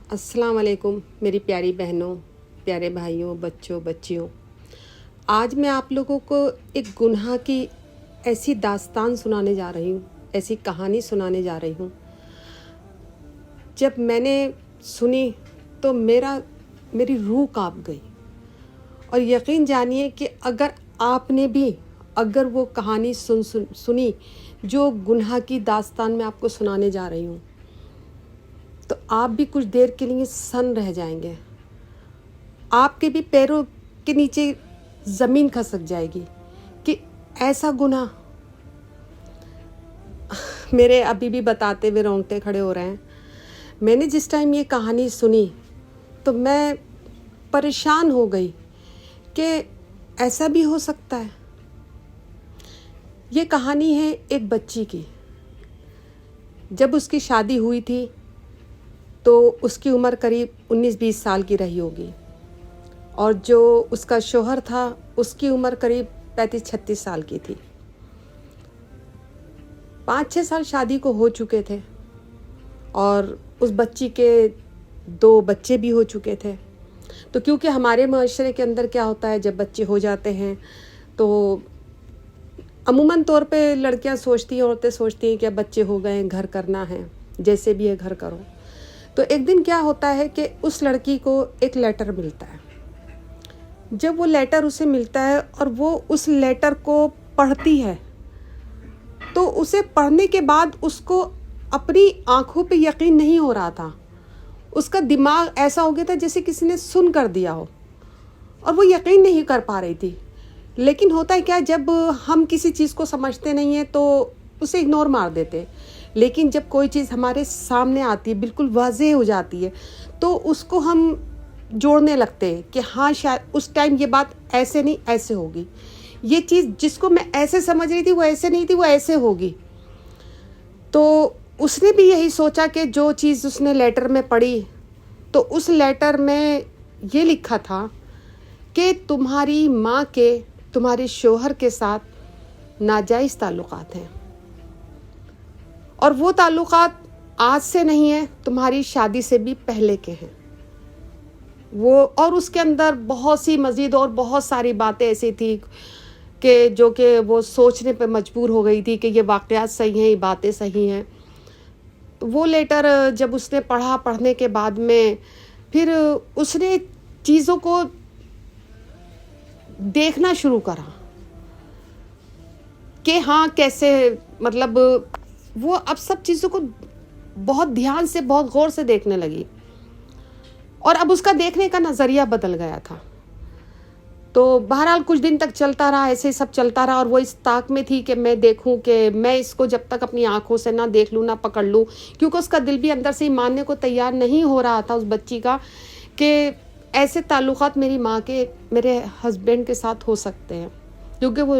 السلام علیکم میری پیاری بہنوں، پیارے بھائیوں، بچوں، بچیوں۔ آج میں آپ لوگوں کو ایک گناہ کی ایسی داستان سنانے جا رہی ہوں، ایسی کہانی سنانے جا رہی ہوں۔ جب میں نے سنی تو میری روح کانپ گئی، اور یقین جانیے کہ اگر وہ کہانی سنی جو گناہ کی داستان میں آپ کو سنانے جا رہی ہوں، تو آپ بھی کچھ دیر کے لیے سن رہ جائیں گے، آپ کے بھی پیروں کے نیچے زمین کھسک جائے گی کہ ایسا گناہ۔ میرے ابھی بھی بتاتے ہوئے رونگٹے کھڑے ہو رہے ہیں۔ میں نے جس ٹائم یہ کہانی سنی تو میں پریشان ہو گئی کہ ایسا بھی ہو سکتا ہے۔ یہ کہانی ہے ایک بچی کی۔ جب اس کی شادی ہوئی تھی تو اس کی عمر قریب 19-20 سال کی رہی ہوگی، اور جو اس کا شوہر تھا اس کی عمر قریب 35-36 سال کی تھی۔ 5-6 سال شادی کو ہو چکے تھے، اور اس بچی کے 2 بچے بھی ہو چکے تھے۔ تو کیونکہ ہمارے معاشرے کے اندر کیا ہوتا ہے، جب بچے ہو جاتے ہیں تو عموماً طور پہ لڑکیاں عورتیں سوچتی ہیں کہ اب بچے ہو گئے ہیں، گھر کرنا ہے، جیسے بھی ہے گھر کرو۔ تو ایک دن کیا ہوتا ہے کہ اس لڑکی کو ایک لیٹر ملتا ہے۔ جب وہ لیٹر اسے ملتا ہے اور وہ اس لیٹر کو پڑھتی ہے، تو اسے پڑھنے کے بعد اس کو اپنی آنکھوں پہ یقین نہیں ہو رہا تھا۔ اس کا دماغ ایسا ہو گیا تھا جیسے کسی نے سن کر دیا ہو، اور وہ یقین نہیں کر پا رہی تھی۔ لیکن ہوتا ہے کیا، جب ہم کسی چیز کو سمجھتے نہیں ہیں تو اسے اگنور مار دیتے، لیکن جب کوئی چیز ہمارے سامنے آتی ہے، بالکل واضح ہو جاتی ہے، تو اس کو ہم جوڑنے لگتے ہیں کہ ہاں شاید اس ٹائم یہ بات ایسے نہیں ایسے ہوگی، یہ چیز جس کو میں ایسے سمجھ رہی تھی وہ ایسے نہیں تھی، وہ ایسے ہوگی۔ تو اس نے بھی یہی سوچا کہ جو چیز اس نے لیٹر میں پڑھی، تو اس لیٹر میں یہ لکھا تھا کہ تمہاری ماں کے تمہارے شوہر کے ساتھ ناجائز تعلقات ہیں، اور وہ تعلقات آج سے نہیں ہیں، تمہاری شادی سے بھی پہلے کے ہیں۔ اور اس کے اندر بہت سی مزید اور بہت ساری باتیں ایسی تھی کہ وہ سوچنے پہ مجبور ہو گئی تھی کہ یہ واقعات صحیح ہیں، یہ باتیں صحیح ہیں۔ وہ لیٹر جب اس نے پڑھنے کے بعد میں پھر اس نے چیزوں کو دیکھنا شروع کرا کہ ہاں کیسے، مطلب وہ اب سب چیزوں کو بہت دھیان سے، بہت غور سے دیکھنے لگی، اور اب اس کا دیکھنے کا نظریہ بدل گیا تھا۔ تو بہرحال کچھ دن تک چلتا رہا، ایسے سب چلتا رہا، اور وہ اس طاق میں تھی کہ میں دیکھوں، کہ میں اس کو جب تک اپنی آنکھوں سے نہ دیکھ لوں، نہ پکڑ لوں، کیونکہ اس کا دل بھی اندر سے ماننے کو تیار نہیں ہو رہا تھا اس بچی کا کہ ایسے تعلقات میری ماں کے، میرے ہسبینڈ کے ساتھ ہو سکتے ہیں، کیونکہ وہ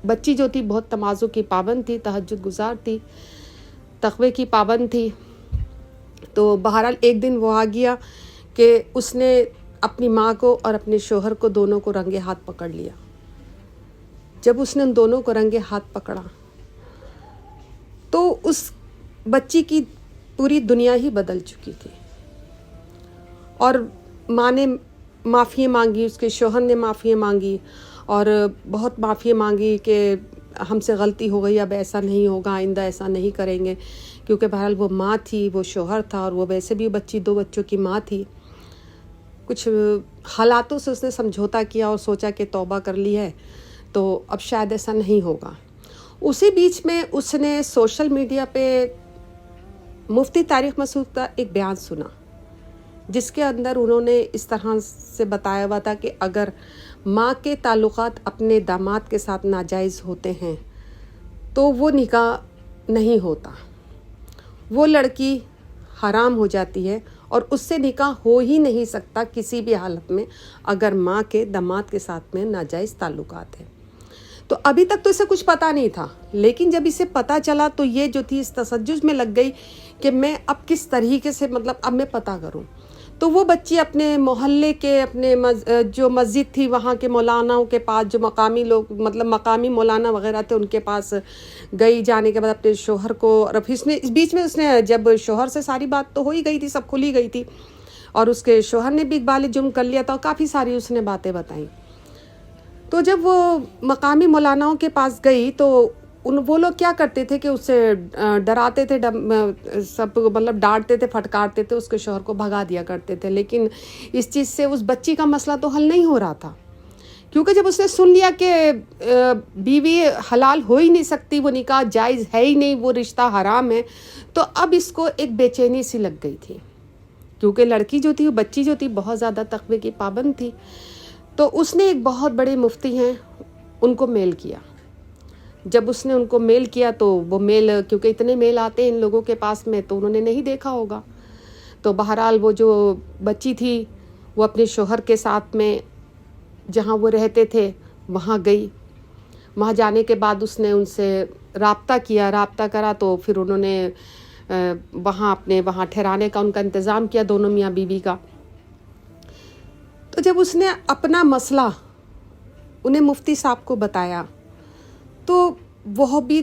بچی جو تھی بہت تواضع کی پابند تھی، تہجد گزار تھی، تقوی کی پابند تھی۔ تو بہرحال ایک دن وہ آ گیا کہ اس نے اپنی ماں کو اور اپنے شوہر کو دونوں کو رنگے ہاتھ پکڑ لیا۔ جب اس نے ان دونوں کو رنگے ہاتھ پکڑا تو اس بچی کی پوری دنیا ہی بدل چکی تھی، اور ماں نے معافی مانگی، اس کے شوہر نے معافی مانگی، اور بہت معافی مانگی کہ ہم سے غلطی ہو گئی، اب ایسا نہیں ہوگا، آئندہ ایسا نہیں کریں گے، کیونکہ بہرحال وہ ماں تھی، وہ شوہر تھا، اور وہ ویسے بھی 2 بچوں کی ماں تھی۔ کچھ حالاتوں سے اس نے سمجھوتا کیا اور سوچا کہ توبہ کر لی ہے تو اب شاید ایسا نہیں ہوگا۔ اسی بیچ میں اس نے سوشل میڈیا پہ مفتی طارق مسعود کا ایک بیان سنا، جس کے اندر انہوں نے اس طرح سے بتایا ہوا تھا کہ اگر ماں کے تعلقات اپنے داماد کے ساتھ ناجائز ہوتے ہیں تو وہ نکاح نہیں ہوتا، وہ لڑکی حرام ہو جاتی ہے، اور اس سے نکاح ہو ہی نہیں سکتا کسی بھی حالت میں اگر ماں کے داماد کے ساتھ میں ناجائز تعلقات ہیں۔ تو ابھی تک تو اسے کچھ پتہ نہیں تھا، لیکن جب اسے پتہ چلا تو یہ جو تھی اس تسجج میں لگ گئی کہ میں اب کس طریقے سے، اب میں پتہ کروں۔ تو وہ بچی اپنے محلے کے، اپنے جو مسجد تھی وہاں کے مولاناؤں کے پاس، جو مقامی لوگ، مقامی مولانا وغیرہ تھے، ان کے پاس گئی۔ جانے کے بعد اپنے شوہر کو، اور پھر اس بیچ میں اس نے جب شوہر سے ساری بات تو ہو ہی گئی تھی، سب کھل ہی گئی تھی، اور اس کے شوہر نے بھی اقبال جرم کر لیا تھا اور کافی ساری اس نے باتیں بتائیں. تو جب وہ مقامی مولاناؤں کے پاس گئی تو وہ لوگ کیا کرتے تھے کہ اسے ڈراتے تھے, سب مطلب ڈانٹتے تھے, پھٹکارتے تھے, اس کے شوہر کو بھگا دیا کرتے تھے. لیکن اس چیز سے اس بچی کا مسئلہ تو حل نہیں ہو رہا تھا, کیونکہ جب اس نے سن لیا کہ بیوی حلال ہو ہی نہیں سکتی, وہ نکاح جائز ہے ہی نہیں, وہ رشتہ حرام ہے, تو اب اس کو ایک بے چینی سی لگ گئی تھی. کیونکہ لڑکی جو تھی, بچی جو تھی, بہت زیادہ تقوی کی پابند تھی. تو اس نے ایک بہت بڑے مفتی ہیں ان کو میل کیا. جب اس نے ان کو میل کیا تو وہ میل, کیونکہ اتنے میل آتے ہیں ان لوگوں کے پاس میں, تو انہوں نے نہیں دیکھا ہوگا. تو بہرحال وہ جو بچی تھی وہ اپنے شوہر کے ساتھ میں جہاں وہ رہتے تھے وہاں گئی. وہاں جانے کے بعد اس نے ان سے رابطہ کرا, تو پھر انہوں نے وہاں ٹھہرانے کا ان کا انتظام کیا, دونوں میاں بیوی کا. تو جب اس نے اپنا مسئلہ انہیں مفتی صاحب کو بتایا تو وہ بھی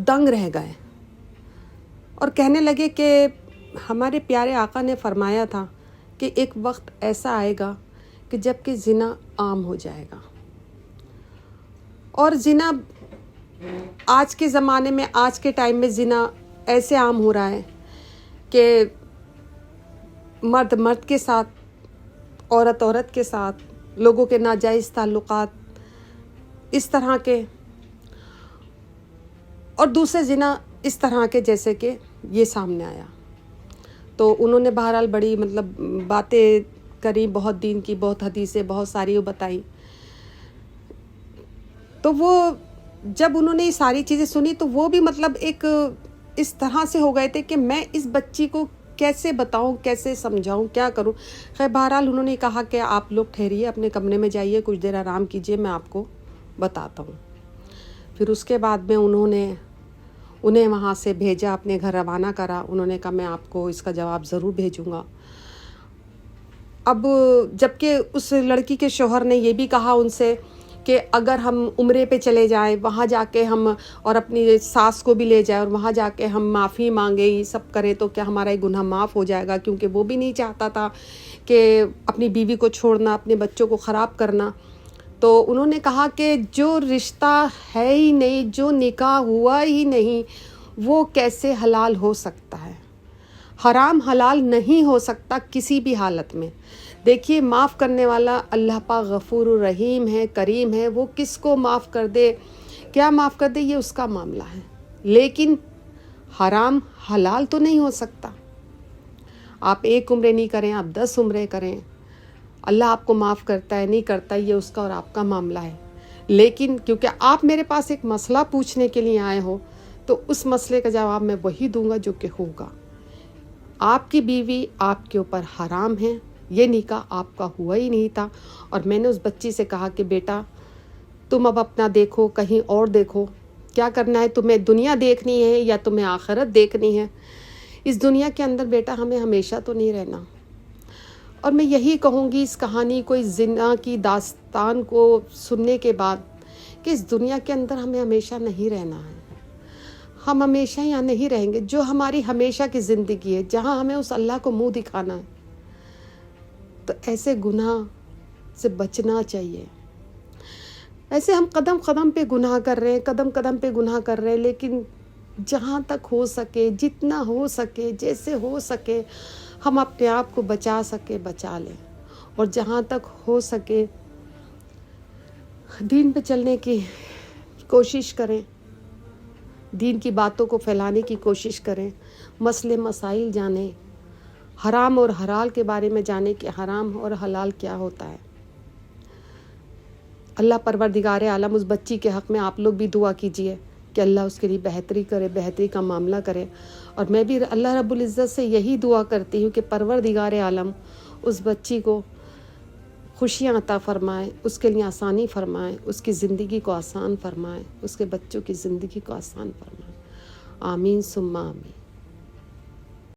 دنگ رہ گئے اور کہنے لگے کہ ہمارے پیارے آقا نے فرمایا تھا کہ ایک وقت ایسا آئے گا کہ جب کہ زنا عام ہو جائے گا. اور زنا آج کے زمانے میں, آج کے ٹائم میں زنا ایسے عام ہو رہا ہے کہ مرد کے ساتھ, عورت کے ساتھ, لوگوں کے ناجائز تعلقات اس طرح کے, اور دوسرے زنا اس طرح کے جیسے کہ یہ سامنے آیا. تو انہوں نے بہرحال بڑی مطلب باتیں کری, بہت دین کی, بہت حدیثیں, بہت ساری بتائی. تو وہ جب انہوں نے یہ ساری چیزیں سنی تو وہ بھی مطلب ایک اس طرح سے ہو گئے تھے کہ میں اس بچی کو کیسے بتاؤں, کیسے سمجھاؤں, کیا کروں. خیر بہرحال انہوں نے کہا کہ آپ لوگ ٹھہریے, اپنے کمرے میں جائیے, کچھ دیر آرام کیجیے, میں آپ کو بتاتا ہوں. پھر اس کے بعد میں انہیں وہاں سے بھیجا, اپنے گھر روانہ کرا. انہوں نے کہا میں آپ کو اس کا جواب ضرور بھیجوں گا. اب جبکہ اس لڑکی کے شوہر نے یہ بھی کہا ان سے کہ اگر ہم عمرے پہ چلے جائیں, وہاں جا کے ہم اور اپنی ساس کو بھی لے جائیں اور وہاں جا کے ہم معافی مانگیں, یہ سب کریں تو کیا ہمارا یہ گناہ معاف ہو جائے گا, کیونکہ وہ بھی نہیں چاہتا تھا کہ اپنی بیوی کو چھوڑنا, اپنے بچوں کو خراب کرنا. تو انہوں نے کہا کہ جو رشتہ ہے ہی نہیں, جو نکاح ہوا ہی نہیں, وہ کیسے حلال ہو سکتا ہے. حرام حلال نہیں ہو سکتا کسی بھی حالت میں. دیکھیے معاف کرنے والا اللہ پاک غفور الرحیم ہے, کریم ہے, وہ کس کو معاف کر دے, کیا معاف کر دے, یہ اس کا معاملہ ہے. لیکن حرام حلال تو نہیں ہو سکتا. آپ 1 عمرے نہیں کریں, آپ 10 عمرے کریں, اللہ آپ کو معاف کرتا ہے نہیں کرتا, یہ اس کا اور آپ کا معاملہ ہے. لیکن کیونکہ آپ میرے پاس ایک مسئلہ پوچھنے کے لیے آئے ہو تو اس مسئلے کا جواب میں وہی دوں گا جو کہ ہوگا. آپ کی بیوی آپ کے اوپر حرام ہے, یہ نکاح آپ کا ہوا ہی نہیں تھا. اور میں نے اس بچی سے کہا کہ بیٹا تم اب اپنا دیکھو, کہیں اور دیکھو, کیا کرنا ہے, تمہیں دنیا دیکھنی ہے یا تمہیں آخرت دیکھنی ہے. اس دنیا کے اندر بیٹا ہمیں ہمیشہ تو نہیں رہنا. اور میں یہی کہوں گی اس کہانی کو, اس زنا کی داستان کو سننے کے بعد, کہ اس دنیا کے اندر ہمیں ہمیشہ نہیں رہنا ہے. ہم ہمیشہ یہاں نہیں رہیں گے. جو ہماری ہمیشہ کی زندگی ہے, جہاں ہمیں اس اللہ کو منہ دکھانا ہے, تو ایسے گناہ سے بچنا چاہیے. ایسے ہم قدم قدم پہ گناہ کر رہے ہیں, قدم قدم پہ گناہ کر رہے ہیں, لیکن جہاں تک ہو سکے, جتنا ہو سکے, جیسے ہو سکے, ہم اپنے آپ کو بچا سکے بچا لیں. اور جہاں تک ہو سکے دین پہ چلنے کی کوشش کریں, دین کی باتوں کو پھیلانے کی کوشش کریں, مسئلے مسائل جانیں, حرام اور حلال کے بارے میں جانیں کہ حرام اور حلال کیا ہوتا ہے. اللہ پروردگار عالم اس بچی کے حق میں آپ لوگ بھی دعا کیجئے کہ اللہ اس کے لیے بہتری کرے, بہتری کا معاملہ کرے. اور میں بھی اللہ رب العزت سے یہی دعا کرتی ہوں کہ پروردگار عالم اس بچی کو خوشیاں عطا فرمائے, اس کے لیے آسانی فرمائے, اس کی زندگی کو آسان فرمائے, اس کے بچوں کی زندگی کو آسان فرمائے. آمین ثم آمین.